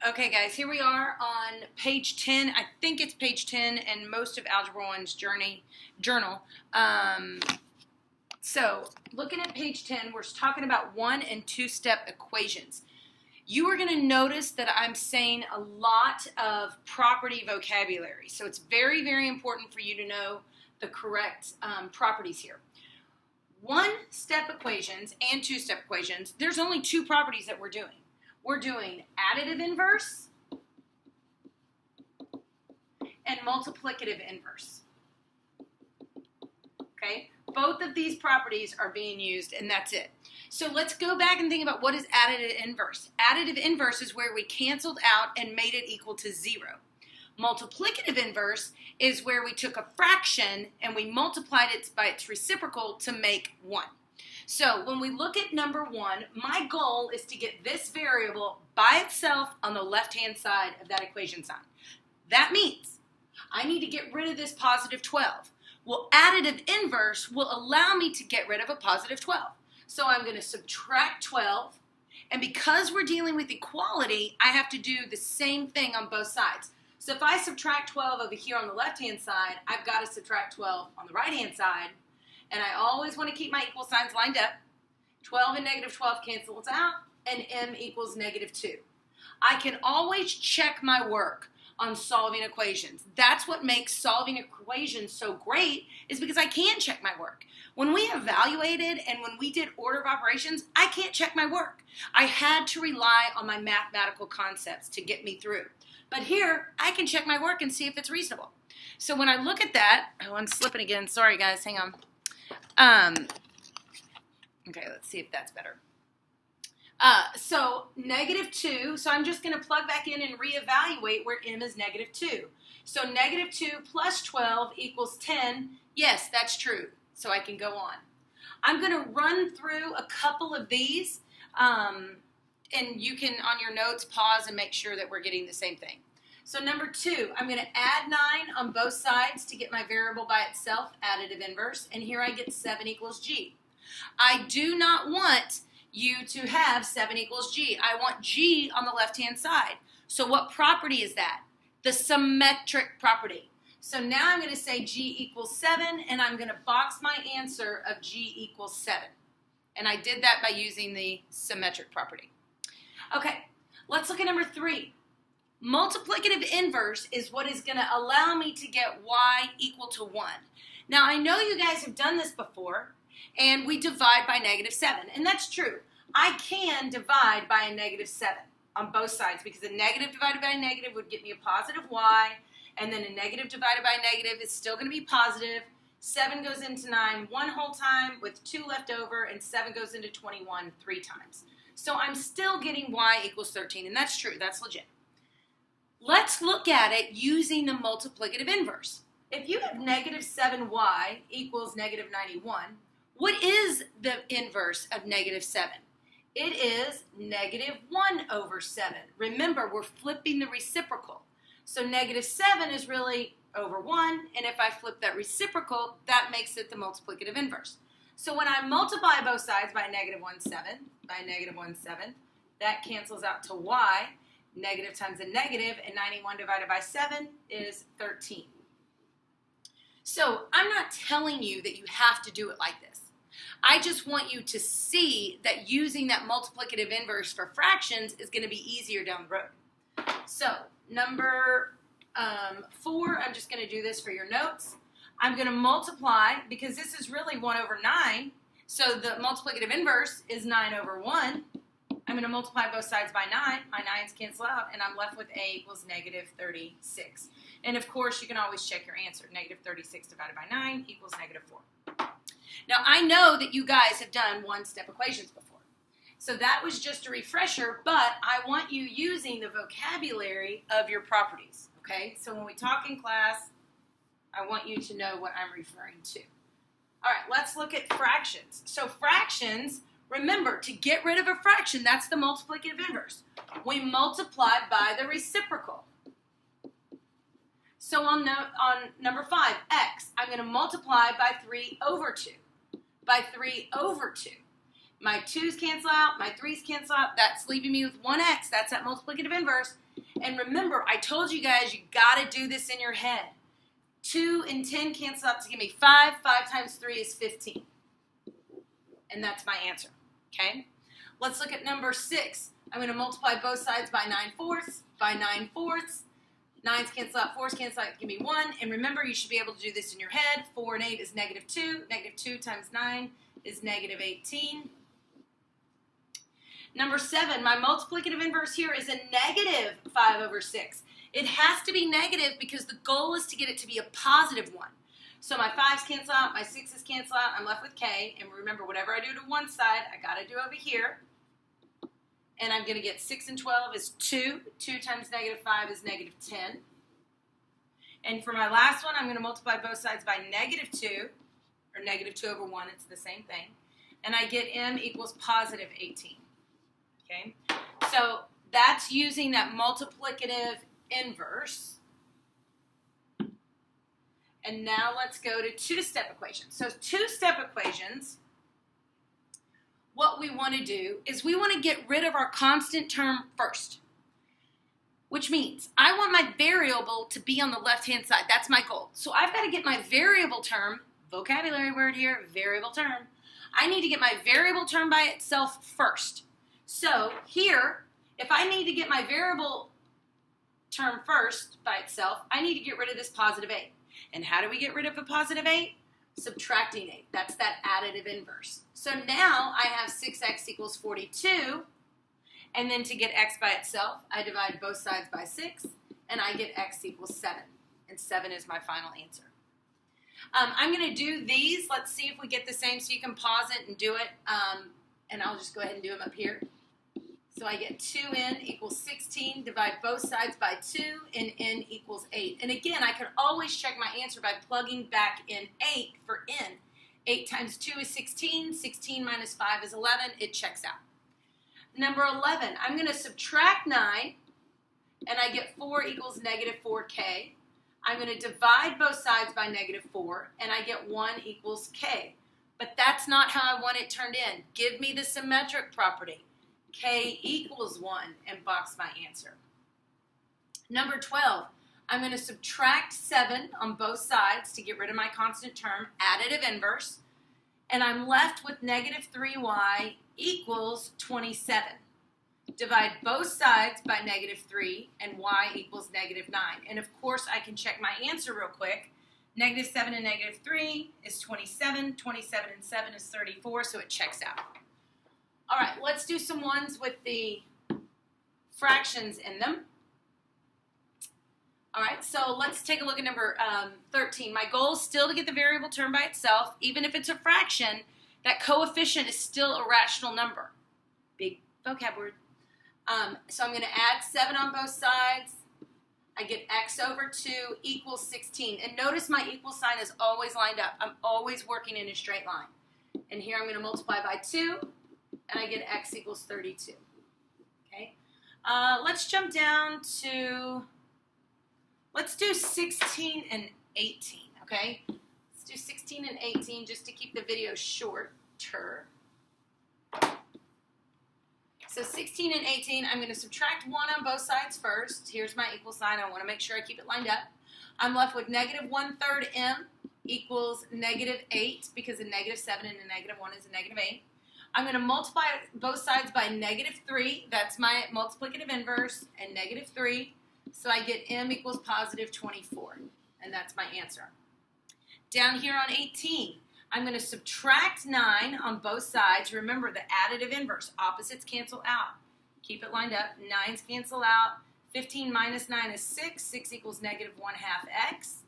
Okay, guys, here we are on page 10. I think it's page 10 in most of Algebra 1's journal. So, looking at page 10, we're talking about 1- and 2-step equations. You are going to notice that I'm saying a lot of property vocabulary. So, it's very, very important for you to know the correct properties here. 1-step equations and 2-step equations, there's only 2 properties that we're doing. We're doing additive inverse and multiplicative inverse. Okay? Both of these properties are being used, and that's it. So let's go back and think about what is additive inverse. Additive inverse is where we canceled out and made it equal to 0. Multiplicative inverse is where we took a fraction and we multiplied it by its reciprocal to make 1. So when we look at number 1, my goal is to get this variable by itself on the left-hand side of that equation sign. That means I need to get rid of this positive 12. Well, additive inverse will allow me to get rid of a positive 12. So I'm going to subtract 12, and because we're dealing with equality, I have to do the same thing on both sides. So if I subtract 12 over here on the left-hand side, I've got to subtract 12 on the right-hand side. And I always want to keep my equal signs lined up. 12 and negative 12 cancels out, and m equals negative 2. I can always check my work on solving equations. That's what makes solving equations so great, is because I can check my work. When we evaluated and when we did order of operations, I can't check my work. I had to rely on my mathematical concepts to get me through. But here, I can check my work and see if it's reasonable. So when I look at that, oh, I'm slipping again. Sorry, guys. Hang on. Okay, let's see if that's better. So negative 2, so I'm just going to plug back in and reevaluate where m is negative 2. So negative 2 plus 12 equals 10. Yes, that's true. So I can go on. I'm going to run through a couple of these, and you can, on your notes, pause and make sure that we're getting the same thing. So number 2, I'm going to add 9 on both sides to get my variable by itself, additive inverse, and here I get 7 equals g. I do not want you to have 7 equals g. I want g on the left-hand side. So what property is that? The symmetric property. So now I'm going to say g equals 7, and I'm going to box my answer of g equals 7. And I did that by using the symmetric property. Okay, let's look at number 3. Multiplicative inverse is what is going to allow me to get y equal to 1. Now, I know you guys have done this before, and we divide by negative 7. And that's true. I can divide by a negative 7 on both sides, because a negative divided by a negative would get me a positive y, and then a negative divided by a negative is still going to be positive. 7 goes into 9 one whole time with 2 left over, and 7 goes into 21 3 times. So I'm still getting y equals 13, and that's true. That's legit. Let's look at it using the multiplicative inverse. If you have negative 7y equals negative 91, what is the inverse of negative 7? It is negative 1 over 7. Remember, we're flipping the reciprocal. So negative 7 is really over 1, and if I flip that reciprocal, that makes it the multiplicative inverse. So when I multiply both sides by negative 1/7, that cancels out to y. Negative times a negative, and 91 divided by 7 is 13. So I'm not telling you that you have to do it like this. I just want you to see that using that multiplicative inverse for fractions is going to be easier down the road. So number 4, I'm just going to do this for your notes. I'm going to multiply, because this is really 1 over 9, so the multiplicative inverse is 9 over 1. I'm going to multiply both sides by 9. My 9's cancel out, and I'm left with a equals negative 36. And of course, you can always check your answer. Negative 36 divided by 9 equals negative 4. Now, I know that you guys have done 1-step equations before. So that was just a refresher, but I want you using the vocabulary of your properties. Okay? So when we talk in class, I want you to know what I'm referring to. All right, let's look at fractions. So fractions, remember, to get rid of a fraction, that's the multiplicative inverse. We multiply by the reciprocal. So on number 5, x, I'm going to multiply by 3 over 2. By 3 over 2. My 2's cancel out, my 3's cancel out. That's leaving me with 1x. That's that multiplicative inverse. And remember, I told you guys you got to do this in your head. 2 and 10 cancel out to give me 5. 5 times 3 is 15. And that's my answer, okay? Let's look at number 6. I'm going to multiply both sides by 9/4 by 9/4. 9's cancel out, 4's cancel out, give me 1. And remember, you should be able to do this in your head. 4 and 8 is -2. -2 times 9 is -18. Number 7, my multiplicative inverse here is a -5/6. It has to be negative because the goal is to get it to be a positive one. So my 5's cancel out, my 6's cancel out, I'm left with k. And remember, whatever I do to one side, I got to do over here. And I'm going to get 6 and 12 is 2. 2 times -5 is -10. And for my last one, I'm going to multiply both sides by -2, or -2/1. It's the same thing. And I get m equals +18. Okay? So that's using that multiplicative inverse. And now let's go to two-step equations. So two-step equations, what we want to do is we want to get rid of our constant term first, which means I want my variable to be on the left-hand side. That's my goal. So I've got to get my variable term, vocabulary word here, variable term. I need to get my variable term by itself first. So here, if I need to get my variable term first by itself, I need to get rid of this +8. And how do we get rid of a +8? Subtracting 8. That's that additive inverse. So now I have 6x equals 42. And then to get x by itself, I divide both sides by 6. And I get x equals 7. And 7 is my final answer. I'm going to do these. Let's see if we get the same. So you can pause it and do it. And I'll just go ahead and do them up here. So I get 2n equals 16, divide both sides by 2, and n equals 8. And again, I can always check my answer by plugging back in 8 for n. 8 times 2 is 16. 16 minus 5 is 11. It checks out. Number 11, I'm going to subtract 9, and I get 4 equals -4k. I'm going to divide both sides by -4, and I get 1 equals k. But that's not how I want it turned in. Give me the symmetric property. K equals 1 and box my answer. Number 12, I'm going to subtract 7 on both sides to get rid of my constant term, additive inverse, and I'm left with -3y equals 27. Divide both sides by -3 and y equals -9. And of course, I can check my answer real quick. -7 and -3 is 27. 27 and 7 is 34, so it checks out. All right, let's do some ones with the fractions in them. All right, so let's take a look at number 13. My goal is still to get the variable term by itself. Even if it's a fraction, that coefficient is still a rational number. Big vocab word. So I'm going to add 7 on both sides. I get x over 2 equals 16. And notice my equal sign is always lined up. I'm always working in a straight line. And here I'm going to multiply by 2. And I get x equals 32. Okay, let's jump down to, let's do 16 and 18, okay? Let's do 16 and 18 just to keep the video shorter. So 16 and 18, I'm going to subtract 1 on both sides first. Here's my equal sign. I want to make sure I keep it lined up. I'm left with -1/3 m equals -8 because a -7 and a -1 is a -8. I'm going to multiply both sides by -3. That's my multiplicative inverse, and -3. So I get m equals +24. And that's my answer. Down here on 18, I'm going to subtract 9 on both sides. Remember, the additive inverse. Opposites cancel out. Keep it lined up. 9's cancel out. 15 minus 9 is 6. 6 equals -1/2 x.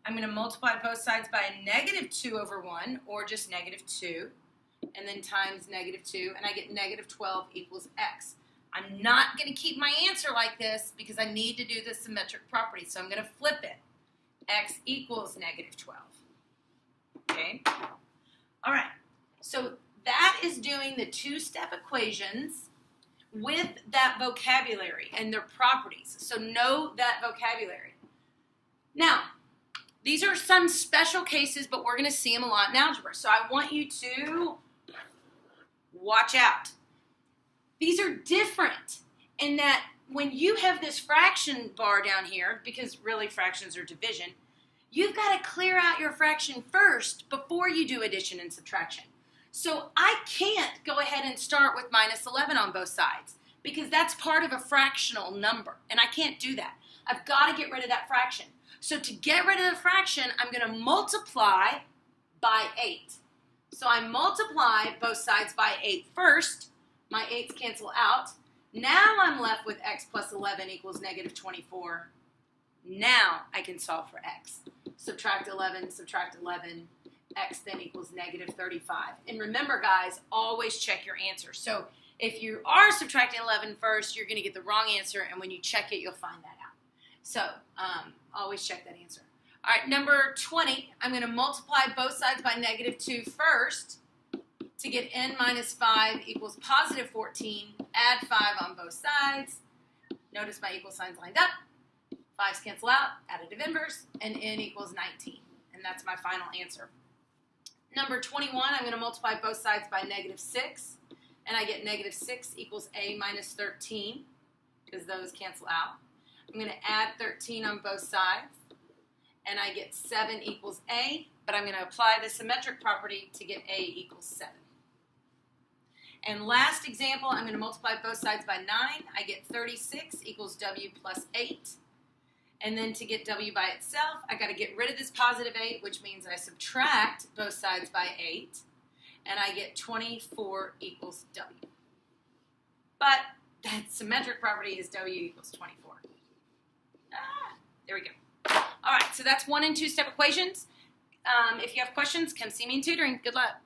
I'm going to multiply both sides by a -2/1, or just -2. And then times -2, and I get -12 equals x. I'm not going to keep my answer like this because I need to do the symmetric property, so I'm going to flip it. X equals -12. Okay? All right, so that is doing the two-step equations with that vocabulary and their properties, so know that vocabulary. Now, these are some special cases, but we're going to see them a lot in algebra, so I want you to watch out. These are different in that when you have this fraction bar down here, because really fractions are division, you've got to clear out your fraction first before you do addition and subtraction. So I can't go ahead and start with minus 11 on both sides because that's part of a fractional number, and I can't do that. I've got to get rid of that fraction. So to get rid of the fraction, I'm going to multiply by 8. So I multiply both sides by 8 first. My 8's cancel out. Now I'm left with x plus 11 equals negative 24. Now I can solve for x. Subtract 11, x then equals negative 35. And remember, guys, always check your answer. So if you are subtracting 11 first, you're going to get the wrong answer, and when you check it, you'll find that out. So always check that answer. All right, number 20, I'm going to multiply both sides by negative 2 first to get n minus 5 equals positive 14. Add 5 on both sides. Notice my equal signs lined up. 5's cancel out, additive inverse, and n equals 19. And that's my final answer. Number 21, I'm going to multiply both sides by negative 6. And I get negative 6 equals a minus 13, because those cancel out. I'm going to add 13 on both sides. And I get 7 equals a, but I'm going to apply the symmetric property to get a equals 7. And last example, I'm going to multiply both sides by 9. I get 36 equals w plus 8. And then to get w by itself, I got to get rid of this positive 8, which means I subtract both sides by 8. And I get 24 equals w. But that symmetric property is w equals 24. There we go. All right, so that's 1 and 2 step equations. If you have questions, come see me in tutoring. Good luck.